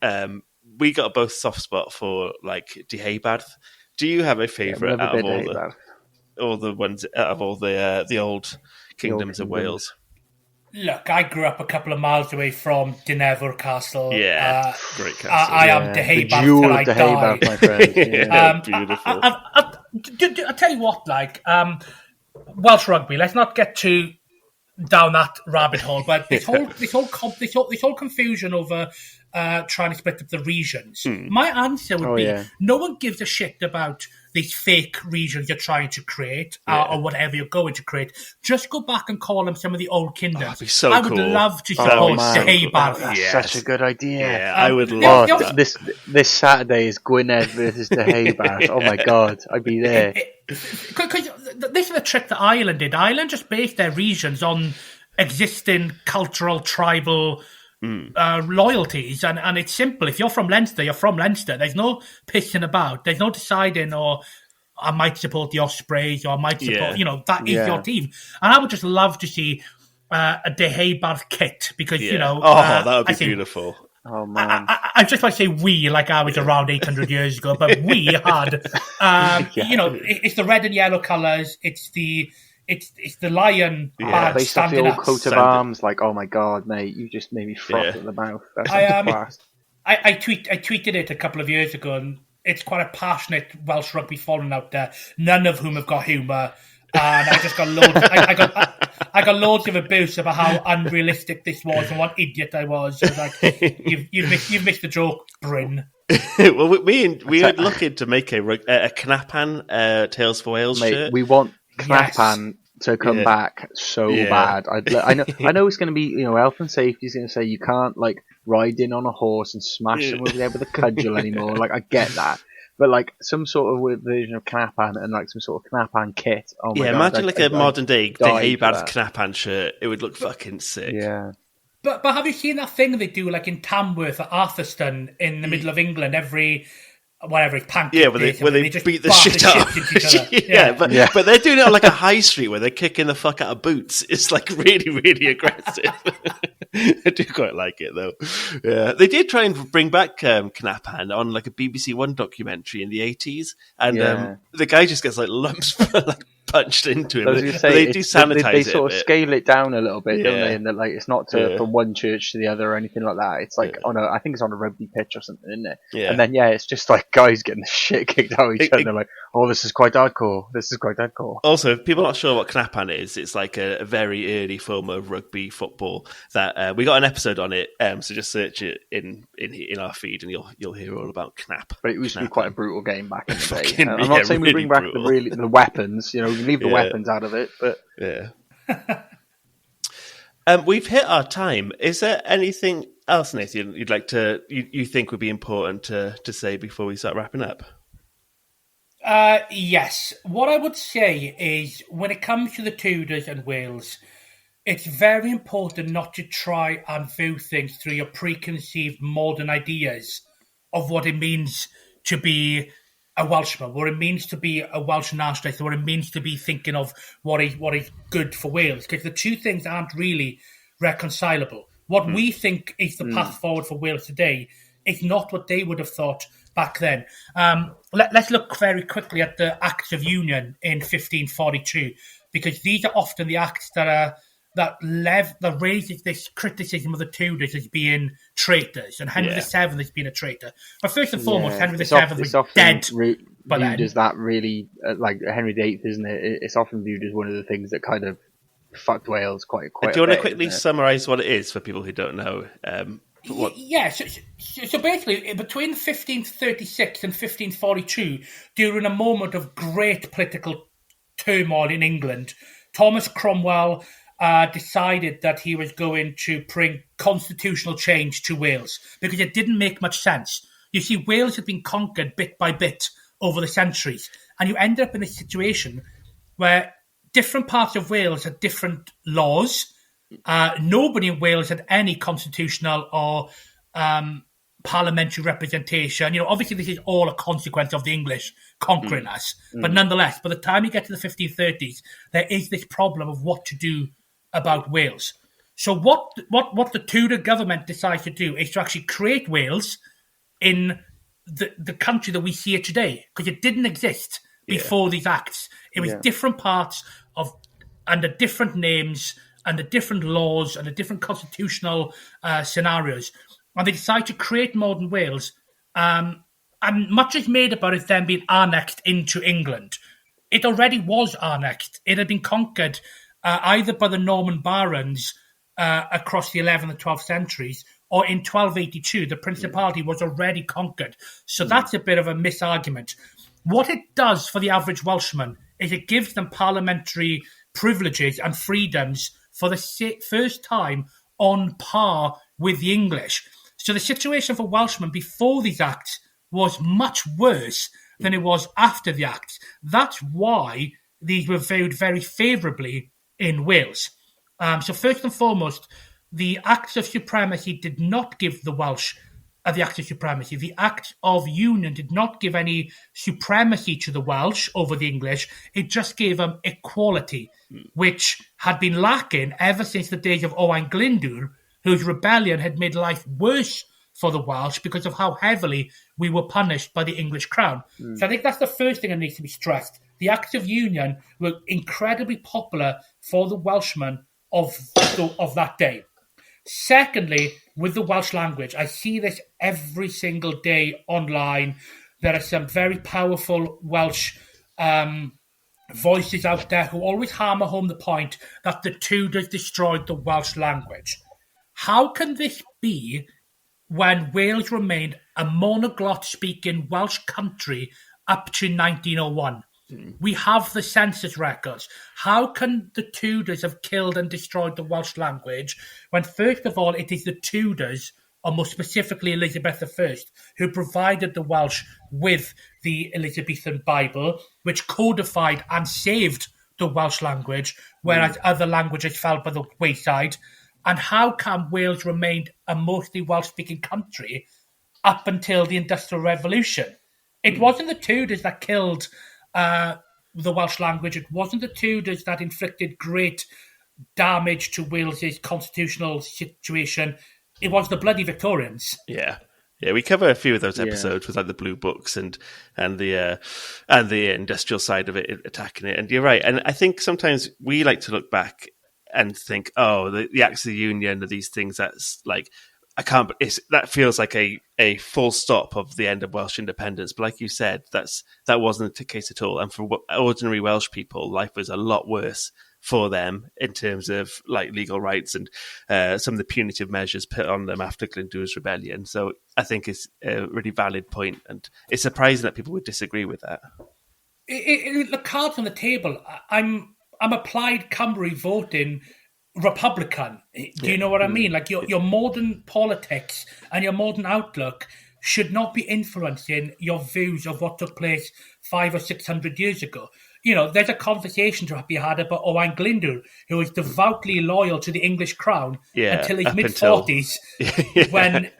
and we got both soft spot for like Deheubarth. Do you have a favourite out of all the ones out of all the old kingdoms of Wales? Look, I grew up a couple of miles away from Dynevor Castle. Yeah, great castle. I am Deheubarth till I die. My friend. Yeah. Beautiful. I'll tell you what, like Welsh rugby. Let's not get too down that rabbit hole, but this whole confusion over trying to split up the regions. My answer would be no one gives a shit about these fake regions you're trying to create or whatever you're going to create. Just go back and call them some of the old kingdoms. That'd be so I would love to support Deheubarth. Such a good idea. Yeah, I would love that. This Saturday is Gwynedd versus Deheubarth. Oh my god, I'd be there. Because this is the trick that Ireland did. Ireland just based their regions on existing cultural, tribal loyalties, and it's simple. If you're from Leinster, you're from Leinster. There's no pissing about. There's no deciding, or I might support the Ospreys, or I might support, that is your team. And I would just love to see a Deheubarth kit, because, that would be beautiful. Oh man! I just want to say we, like I was around 800 years ago, but we had, it's the red and yellow colours. It's the lion badge based off the standing old up. coat of arms. Like, oh my god, mate, you just made me froth at the mouth. That's class. I tweeted it a couple of years ago, and it's quite a passionate Welsh rugby following out there. None of whom have got humour. And I just got loads. I I got loads of abuse about how unrealistic this was and what idiot I was. I was like, you've missed the joke, Bryn. Well, we were looking to make a Knapan Tales for Wales shirt. We want Knapan to come back so bad. I know it's going to be, health and safety is going to say you can't like ride in on a horse and smash them over there with a cudgel anymore. Like, I get that. But like some sort of weird version of Knapan and like some sort of Knapan kit. Oh my God, imagine like a modern day Dehebad Knapan shirt. It would look fucking sick. Yeah. But have you seen that thing they do like in Tamworth at Arthurstone in the middle of England every whatever it's pancake where they just beat the shit out of each other. But they're doing it on like a high street where they're kicking the fuck out of boots. It's like really, really aggressive. I do quite like it though. Yeah, they did try and bring back Knapan on like a BBC One documentary in the 80s, and the guy just gets like lumps like punched into him. They do sanitize they sort of scale it down a little bit, don't they? And that like it's not from one church to the other or anything like that. It's like I think it's on a rugby pitch or something, isn't it? Yeah. And then it's just like guys getting the shit kicked out of each other. They're like, oh, this is quite hardcore. Also, if people are not sure what Knapan is, it's like a very early form of rugby football that we got an episode on it. So just search it in our feed and you'll hear all about Knap. But it used to be quite a brutal game back in the day. I'm not saying we bring back the weapons. We can leave the weapons out of it, but we've hit our time. Is there anything else, Nathan, you'd like to you think would be important to say before we start wrapping up? Yes. What I would say is when it comes to the Tudors and Wales, it's very important not to try and view things through your preconceived modern ideas of what it means to be a Welshman, what it means to be a Welsh nationalist, what it means to be thinking of what is good for Wales. Because the two things aren't really reconcilable. What we think is the path forward for Wales today is not what they would have thought back then. Let's look very quickly at the Acts of Union in 1542, because these are often the acts that raises this criticism of the Tudors as being traitors, and Henry VII has been a traitor. But first and foremost, Henry VII was dead. Viewed as that really, like Henry VIII, isn't it? It's often viewed as one of the things that kind of fucked Wales quite. Do you want to quickly summarise what it is for people who don't know? So basically, between 1536 and 1542, during a moment of great political turmoil in England, Thomas Cromwell decided that he was going to bring constitutional change to Wales because it didn't make much sense. You see, Wales had been conquered bit by bit over the centuries, and you end up in a situation where different parts of Wales had different laws. Nobody in Wales had any constitutional or parliamentary representation. Obviously this is all a consequence of the English conquering us, but nonetheless, by the time you get to the 1530s, there is this problem of what to do about Wales. So what the Tudor government decides to do is to actually create Wales in the country that we see it today, because it didn't exist before these acts. It was different parts of under different names, under different laws, under different constitutional scenarios. And they decided to create modern Wales. And much is made about it then being annexed into England. It already was annexed. It had been conquered either by the Norman barons across the 11th and 12th centuries, or in 1282, the Principality was already conquered. So that's a bit of a misargument. What it does for the average Welshman is it gives them parliamentary privileges and freedoms for the first time on par with the English. So the situation for Welshmen before these acts was much worse than it was after the acts. That's why these were viewed very favourably in Wales. So first and foremost, the Acts of Supremacy did not give the Welsh the Acts of Supremacy. The Act of Union did not give any supremacy to the Welsh over the English. It just gave them equality, which had been lacking ever since the days of Owain Glyndwr, whose rebellion had made life worse for the Welsh because of how heavily we were punished by the English crown. So I think that's the first thing that needs to be stressed. The Acts of Union were incredibly popular for the Welshmen of that day. Secondly, with the Welsh language, I see this every single day online. There are some very powerful Welsh voices out there who always hammer home the point that the Tudors destroyed the Welsh language. How can this be when Wales remained a monoglot-speaking Welsh country up to 1901? We have the census records. How can the Tudors have killed and destroyed the Welsh language when, first of all, it is the Tudors, or more specifically Elizabeth I, who provided the Welsh with the Elizabethan Bible, which codified and saved the Welsh language, whereas other languages fell by the wayside? And how can Wales remain a mostly Welsh-speaking country up until the Industrial Revolution? It wasn't the Tudors that killed the Welsh language. It wasn't the Tudors that inflicted great damage to Wales's constitutional situation. It was the bloody Victorians. Yeah, we cover a few of those episodes with like the blue books and the industrial side of it, attacking it. And you're right. And I think sometimes we like to look back and think, oh, the Acts of the Union are these things that's like, that feels like a full stop of the end of Welsh independence. But like you said, that wasn't the case at all. And for ordinary Welsh people, life was a lot worse for them in terms of like legal rights and some of the punitive measures put on them after Glyndwr's rebellion. So I think it's a really valid point, and it's surprising that people would disagree with that. The cards on the table. I'm a Plaid Cymru voting Republican. Do you know what I mean? Like your modern politics and your modern outlook should not be influencing your views of what took place 500 or 600 years ago. You know, there's a conversation to be had about Owain Glyndwr, who was devoutly loyal to the English crown until his mid-40s, when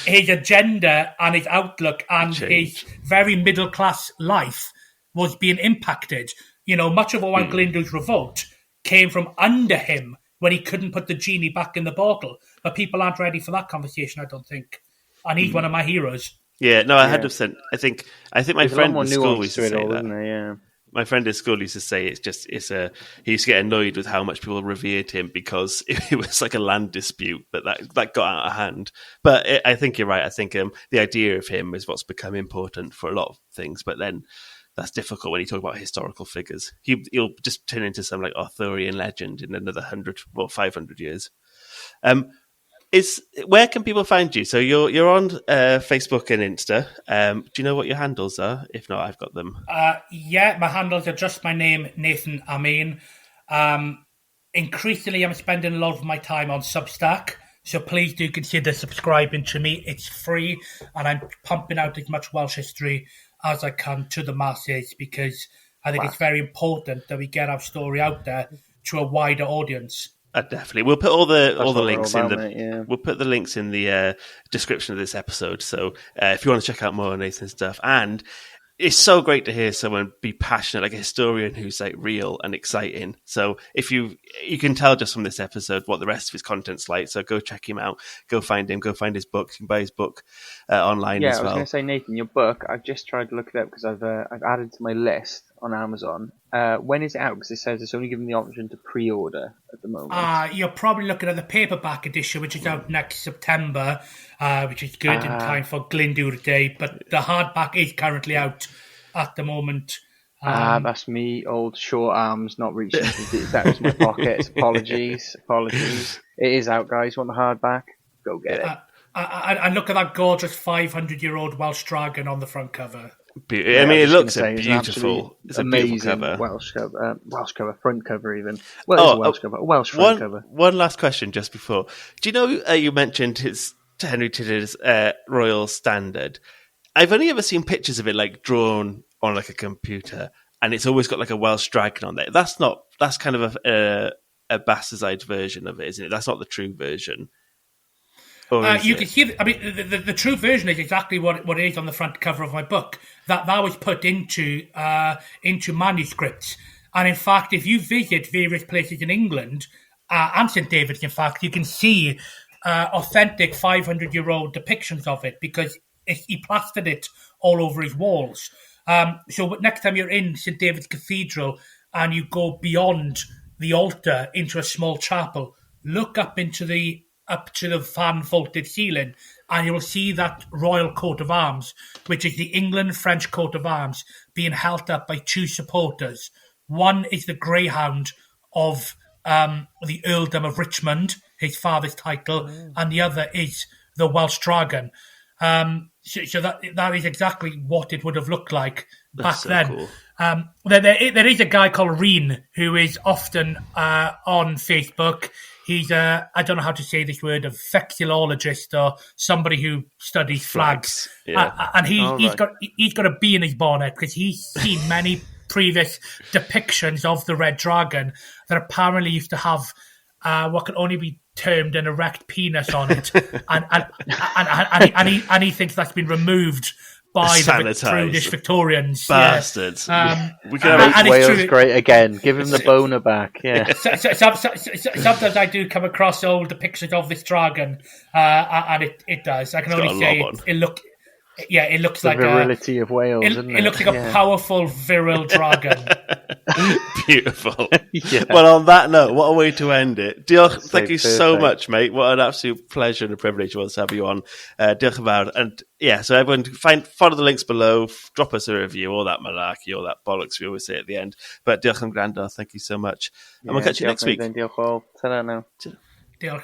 his agenda and his outlook and his very middle-class life was being impacted. You know, much of Owain Glyndwr's revolt came from under him when he couldn't put the genie back in the bottle. But people aren't ready for that conversation, I don't think. And he's one of my heroes. Yeah, no, 100%. I think my friend in school used to say that. Isn't there? Yeah. My friend in school used to say he used to get annoyed with how much people revered him because it was like a land dispute, but that got out of hand. But I think you're right. I think the idea of him is what's become important for a lot of things, but then that's difficult when you talk about historical figures. He'll just turn into some like Arthurian legend in another 100 or 500 years. Where can people find you? So you're on Facebook and Insta. Do you know what your handles are? If not, I've got them. Yeah, my handles are just my name, Nathen Amin. Increasingly, I'm spending a lot of my time on Substack. So please do consider subscribing to me. It's free, and I'm pumping out as much Welsh history as I can to the masses, because I think it's very important that we get our story out there to a wider audience. Definitely, we'll put all the links in we'll put the links in the description of this episode. So if you want to check out more Nathan's stuff, and it's so great to hear someone be passionate, like a historian who's like real and exciting. So if you can tell just from this episode what the rest of his content's like. So go check him out, go find him, go find his book. You can buy his book online as well. Yeah, I was going to say, Nathan, your book, I've just tried to look it up because I've added to my list on Amazon. When is it out? Because it says it's only given the option to pre-order at the moment. You're probably looking at the paperback edition, which is out next September, which is good in time for Glyndwr Day. But the hardback is currently out at the moment. That's me, old short arms, not reaching to the depths of my pockets. Apologies. It is out, guys. Want the hardback? Go get it. And look at that gorgeous 500-year-old Welsh dragon on the front cover. I mean, it looks beautiful. It's amazing, a beautiful cover. Welsh cover, front cover even. Well, it's a Welsh cover, a Welsh front cover. One last question just before. Do you know you mentioned Henry Tudor's Royal Standard? I've only ever seen pictures of it like drawn on like a computer, and it's always got like a Welsh dragon on there. That's kind of a bastardized version of it, isn't it? That's not the true version. You can see. I mean, the true version is exactly what it is on the front cover of my book. That was put into manuscripts, and in fact, if you visit various places in England and St David's, in fact, you can see authentic 500-year-old depictions of it because he plastered it all over his walls. So next time you're in St David's Cathedral and you go beyond the altar into a small chapel, look up to the fan-vaulted ceiling, and you'll see that royal coat of arms, which is the England-French coat of arms, being held up by two supporters One is the greyhound of the earldom of Richmond, his father's title, and the other is the Welsh dragon. So that is exactly what it would have looked like back so then. cool. There is a guy called Reen who is often on Facebook. He's I don't know how to say this word, a vexillologist or somebody who studies flags. Yeah. And he's got a bee in his bonnet because he's seen many previous depictions of the red dragon that apparently used to have what can only be termed an erect penis on it, and he thinks that's been removed by the prudish Victorians. Bastards. Yeah. We can have Make Wales great again. Give him the boner back. Yeah. Sometimes I do come across old depictions of this dragon, and it does. I can only say it looks the like virility of Wales. It looks like a powerful, virile dragon. Beautiful. Yeah. Well, on that note, what a way to end it. Diolch, thank you so much, mate. What an absolute pleasure and a privilege it was to have you on. Diolch yn fawr. And yeah, so everyone follow the links below, drop us a review, all that malarkey, all that bollocks we always say at the end. But diolch yn gwrando, thank you so much. And we'll catch you next week. Diolch all. Ta-ra now. Diolch.